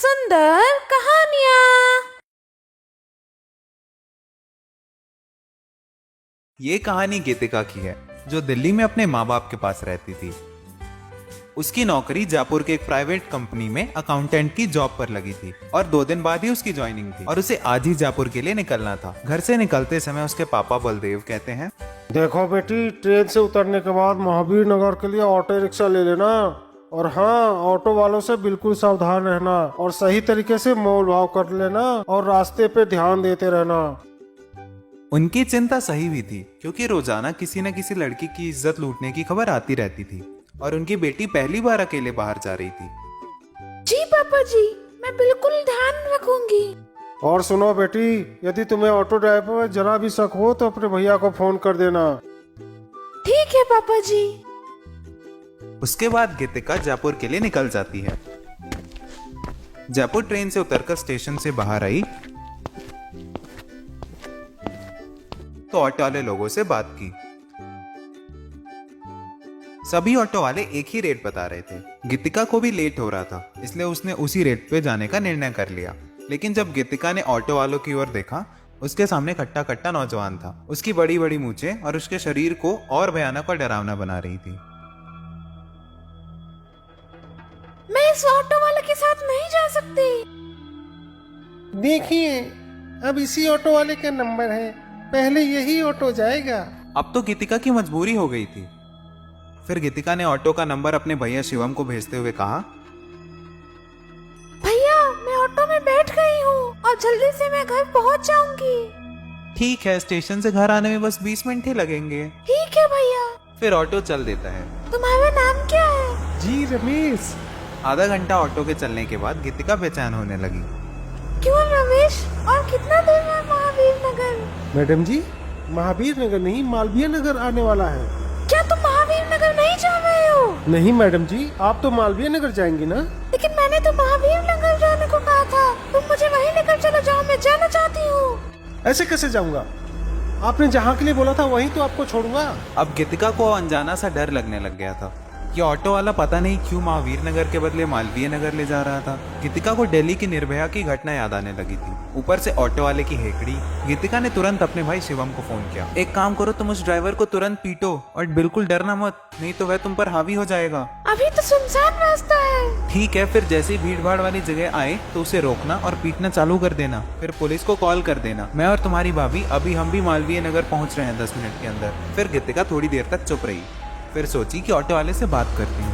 सुंदर कहानियाँ। ये कहानी गीतिका की है, जो दिल्ली में अपने माँ बाप के पास रहती थी। उसकी नौकरी जयपुर के एक प्राइवेट कंपनी में अकाउंटेंट की जॉब पर लगी थी और 2 दिन बाद ही उसकी ज्वाइनिंग थी और उसे आज ही जयपुर के लिए निकलना था। घर से निकलते समय उसके पापा बलदेव कहते हैं, देखो बेटी, ट्रेन से उतरने के बाद महावीर नगर के लिए ऑटो रिक्शा ले लेना। और हाँ, ऑटो वालों से बिल्कुल सावधान रहना और सही तरीके से मोल भाव कर लेना और रास्ते पे ध्यान देते रहना। उनकी चिंता सही भी थी, क्योंकि रोजाना किसी न किसी लड़की की इज्जत लूटने की खबर आती रहती थी और उनकी बेटी पहली बार अकेले बाहर जा रही थी। जी पापा जी, मैं बिल्कुल ध्यान रखूंगी। और सुनो बेटी, यदि तुम्हें ऑटो ड्राइवर में जरा भी शक हो तो अपने भैया को फोन कर देना। ठीक है पापा जी। उसके बाद गीतिका जयपुर के लिए निकल जाती है। जयपुर ट्रेन से उतरकर स्टेशन से बाहर आई तो ऑटो वाले लोगों से बात की। सभी ऑटो वाले एक ही रेट बता रहे थे। गीतिका को भी लेट हो रहा था, इसलिए उसने उसी रेट पे जाने का निर्णय कर लिया। लेकिन जब गीतिका ने ऑटो वालों की ओर देखा, उसके सामने खट्टा खट्टा नौजवान था। उसकी बड़ी बड़ी मूंछें और उसके शरीर को और भयानक और डरावना बना रही थी। मैं इस ऑटो वाले के साथ नहीं जा सकती। देखिए, अब इसी ऑटो वाले का नंबर है, पहले यही ऑटो जाएगा। अब तो गीतिका की मजबूरी हो गई थी। फिर गीतिका ने ऑटो का नंबर अपने भैया शिवम को भेजते हुए कहा, भैया, मैं ऑटो में बैठ गई हूँ और जल्दी से मैं घर पहुँच जाऊंगी। ठीक है, स्टेशन से घर आने में बस 20 मिनट ही लगेंगे। ठीक है भैया। फिर ऑटो चल देता है। तुम्हारा नाम क्या है? जी रमेश। आधा घंटा ऑटो के चलने के बाद गीतिका बेचैन होने लगी। क्यों रमेश, और कितना दूर है महावीर नगर? मैडम जी, महावीर नगर नहीं, मालवीय नगर आने वाला है। क्या तुम महावीर नगर नहीं जा रहे हो? नहीं मैडम जी, आप तो मालवीय नगर जाएंगी ना। लेकिन मैंने तो महावीर नगर जाने को कहा था। तुम मुझे वहीं लेकर चलो जहाँ मैं जाना चाहती हूँ। ऐसे कैसे जाऊंगा? आपने जहाँ के लिए बोला था वहीं तो आपको छोड़ूंगा। अब गीतिका को अनजाना सा डर लगने लग गया था। ये ऑटो वाला पता नहीं क्यों महावीर नगर के बदले मालवीय नगर ले जा रहा था। गीतिका को दिल्ली की निर्भया की घटना याद आने लगी थी, ऊपर से ऑटो वाले की हेकड़ी। गीतिका ने तुरंत अपने भाई शिवम को फोन किया। एक काम करो, तुम उस ड्राइवर को तुरंत पीटो और बिल्कुल डरना मत, नहीं तो वह तुम पर हावी हो जाएगा। अभी तो सुनसान रास्ता है। ठीक है, फिर जैसी भीड़ भाड़ वाली जगह आए तो उसे रोकना और पीटना चालू कर देना। फिर पुलिस को कॉल कर देना। मैं और तुम्हारी भाभी अभी हम भी मालवीय नगर पहुंच रहे हैं 10 मिनट के अंदर। फिर गीतिका थोड़ी देर तक चुप रही, फिर सोची कि ऑटो वाले से बात करती हूँ,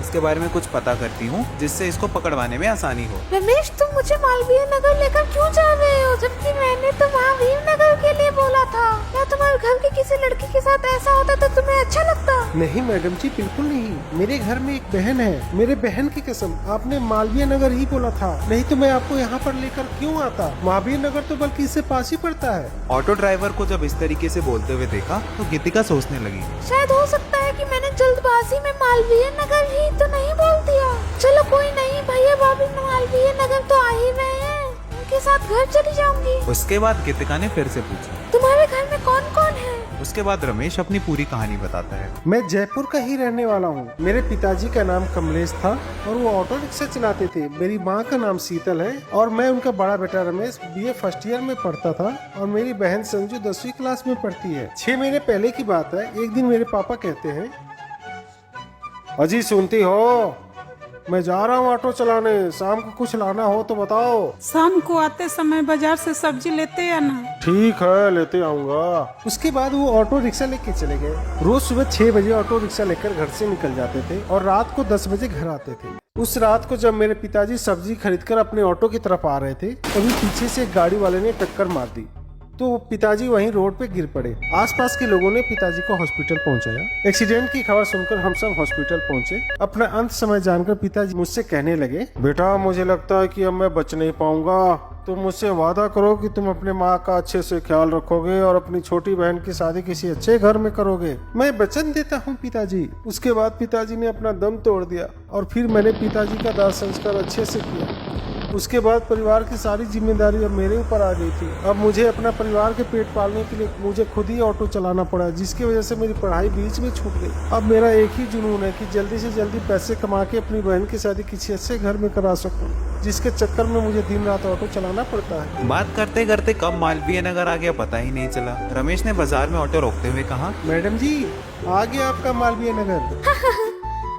इसके बारे में कुछ पता करती हूँ जिससे इसको पकड़वाने में आसानी हो। रमेश, तुम मुझे मालवीय नगर लेकर क्यों जा रहे हो, जबकि मैंने तो महावीर नगर के लिए बोला था? क्या तुम्हारे घर की किसी लड़की के साथ ऐसा होता तो तुम्हें अच्छा लगता? नहीं मैडम जी, बिल्कुल नहीं। मेरे घर में एक बहन है, मेरे बहन की कसम, आपने मालवीय नगर ही बोला था, नहीं तो मैं आपको यहाँ पर लेकर क्यों आता। महावीर नगर तो बल्कि इससे पास ही पड़ता है। ऑटो ड्राइवर को जब इस तरीके से बोलते हुए देखा तो गीतिका सोचने लगी, शायद हो सकता है कि मैंने जल्दबाजी में मालवीय नगर ही तो नहीं बोल दिया। चलो कोई नहीं, भैया भाभी मालवीय नगर तो आ ही रहे हैं, उनके साथ घर चली जाऊंगी। उसके बाद गीतिका ने फिर से पूछा, तुम्हारे घर में कौन कौन है? उसके बाद रमेश अपनी पूरी कहानी बताता है। मैं जयपुर का ही रहने वाला हूँ। मेरे पिताजी का नाम कमलेश था और वो ऑटो रिक्शा चलाते थे। मेरी माँ का नाम शीतल है और मैं उनका बड़ा बेटा रमेश BA फर्स्ट ईयर में पढ़ता था और मेरी बहन संजू 10वीं क्लास में पढ़ती है। 6 महीने पहले की बात है, एक दिन मेरे पापा कहते हैं, अजी सुनती हो, मैं जा रहा हूँ ऑटो चलाने, शाम को कुछ लाना हो तो बताओ। शाम को आते समय बाजार से सब्जी लेते आना। ठीक है, लेते आऊंगा। उसके बाद वो ऑटो रिक्शा लेके चले गए। रोज सुबह 6 बजे ऑटो रिक्शा लेकर घर से निकल जाते थे और रात को 10 बजे घर आते थे। उस रात को जब मेरे पिताजी सब्जी खरीदकर अपने ऑटो की तरफ आ रहे थे, तभी पीछे से एक गाड़ी वाले ने टक्कर मार दी तो पिताजी वहीं रोड पे गिर पड़े। आसपास के लोगों ने पिताजी को हॉस्पिटल पहुंचाया। एक्सीडेंट की खबर सुनकर हम सब हॉस्पिटल पहुंचे। अपना अंत समय जानकर पिताजी मुझसे कहने लगे, बेटा मुझे लगता है कि अब मैं बच नहीं पाऊंगा। तुम मुझसे वादा करो कि तुम अपने माँ का अच्छे से ख्याल रखोगे और अपनी छोटी बहन की शादी किसी अच्छे घर में करोगे। मैं वचन देता हूँ पिताजी। उसके बाद पिताजी ने अपना दम तोड़ दिया और फिर मैंने पिताजी का दाह संस्कार अच्छे से किया। उसके बाद परिवार की सारी जिम्मेदारी अब मेरे ऊपर आ गई थी। अब मुझे अपना परिवार के पेट पालने के लिए मुझे खुद ही ऑटो चलाना पड़ा, जिसकी वजह से मेरी पढ़ाई बीच में छूट गई। अब मेरा एक ही जुनून है कि जल्दी से जल्दी पैसे कमा के अपनी बहन की शादी किसी अच्छे घर में करा सकूं, जिसके चक्कर में मुझे दिन रात ऑटो चलाना पड़ता है। बात करते करते कब मालवीय नगर आ गया पता ही नहीं चला। रमेश ने बाजार में ऑटो रोकते हुए कहा, मैडम जी, आ गया आपका मालवीय नगर।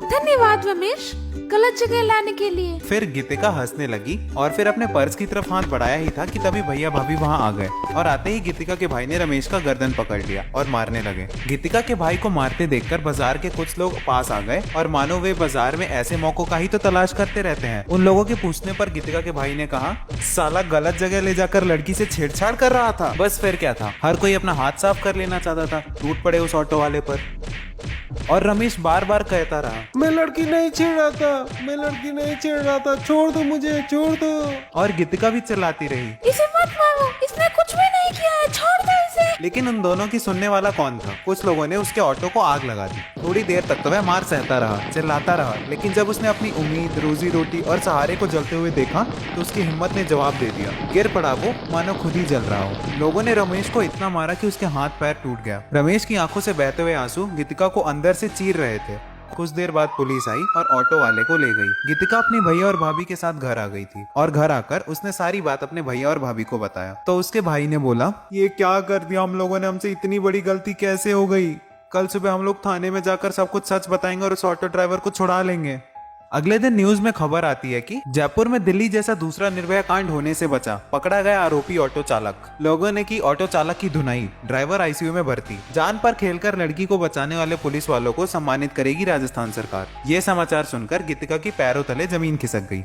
धन्यवाद रमेश, गलत जगह लाने के लिए। फिर गीतिका हंसने लगी और फिर अपने पर्स की तरफ हाथ बढ़ाया ही था कि तभी भैया भाभी वहां आ गए और आते ही गीतिका के भाई ने रमेश का गर्दन पकड़ लिया और मारने लगे। गीतिका के भाई को मारते देखकर बाजार के कुछ लोग पास आ गए और मानो वे बाजार में ऐसे मौकों का ही तो तलाश करते रहते हैं। उन लोगों के पूछने पर गीतिका के भाई ने कहा, साला गलत जगह ले जाकर लड़की से छेड़छाड़ कर रहा था। बस फिर क्या था, हर कोई अपना हाथ साफ कर लेना चाहता था। टूट पड़े उस ऑटो वाले पर और रमेश बार बार कहता रहा, मैं लड़की नहीं छेड़ रहा था, मैं लड़की नहीं छेड़ रहा था, छोड़ दो मुझे, छोड़ दो। और गीतिका भी चिल्लाती रही, इसे मत मारो, इसने कुछ भी नहीं किया है, छोड़ दो इसे। लेकिन उन दोनों की सुनने वाला कौन था। कुछ लोगों ने उसके ऑटो को आग लगा दी। थोड़ी देर तक तो वह मार सहता रहा, चिल्लाता रहा, लेकिन जब उसने अपनी उम्मीद, रोजी रोटी और सहारे को जलते हुए देखा तो उसकी हिम्मत ने जवाब दे दिया। गिर पड़ा वो मानो खुद ही जल रहा हो। लोगों ने रमेश को इतना मारा कि उसके हाथ पैर टूट गया। रमेश की आंखों से बहते हुए आंसू गीतिका को अंदर से चीर रहे थे। कुछ देर बाद पुलिस आई और ऑटो वाले को ले गई। गीतिका अपने भैया और भाभी के साथ घर आ गई थी और घर आकर उसने सारी बात अपने भैया और भाभी को बताया। तो उसके भाई ने बोला, ये क्या कर दिया हम लोगों ने, हमसे इतनी बड़ी गलती कैसे हो गई। कल सुबह हम लोग थाने में जाकर सब कुछ सच बताएंगे और उस ऑटो ड्राइवर को छुड़ा लेंगे। अगले दिन न्यूज में खबर आती है कि जयपुर में दिल्ली जैसा दूसरा निर्भया कांड होने से बचा, पकड़ा गया आरोपी ऑटो चालक। लोगों ने की ऑटो चालक की धुनाई, ड्राइवर आईसीयू में भर्ती। जान पर खेलकर लड़की को बचाने वाले पुलिस वालों को सम्मानित करेगी राजस्थान सरकार। ये समाचार सुनकर गीतिका की पैरों तले जमीन खिसक गई।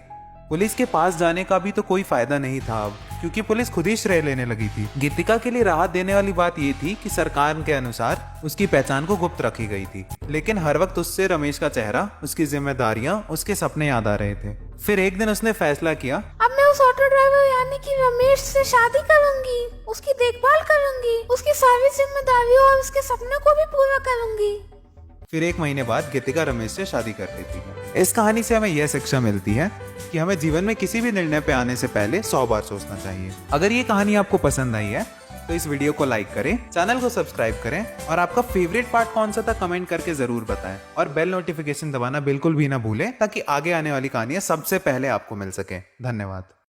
पुलिस के पास जाने का भी तो कोई फायदा नहीं था अब, क्योंकि पुलिस खुद ही श्रेय लेने लगी थी। गीतिका के लिए राहत देने वाली बात ये थी कि सरकार के अनुसार उसकी पहचान को गुप्त रखी गई थी, लेकिन हर वक्त उससे रमेश का चेहरा, उसकी जिम्मेदारियां, उसके सपने याद आ रहे थे। फिर एक दिन उसने फैसला किया, अब मैं उस ऑटो ड्राइवर यानी कि रमेश से शादी करूंगी, उसकी देखभाल करूंगी, उसकी सारी जिम्मेदारियों और उसके सपनों को भी पूरा करूंगी। फिर एक महीने बाद गीतिका रमेश से शादी कर लेती है। इस कहानी से हमें यह शिक्षा मिलती है कि हमें जीवन में किसी भी निर्णय पे आने से पहले 100 बार सोचना चाहिए। अगर ये कहानी आपको पसंद आई है तो इस वीडियो को लाइक करें, चैनल को सब्सक्राइब करें और आपका फेवरेट पार्ट कौन सा था कमेंट करके जरूर बताएं और बेल नोटिफिकेशन दबाना बिल्कुल भी ना भूलें ताकि आगे आने वाली कहानियां सबसे पहले आपको मिल सके। धन्यवाद।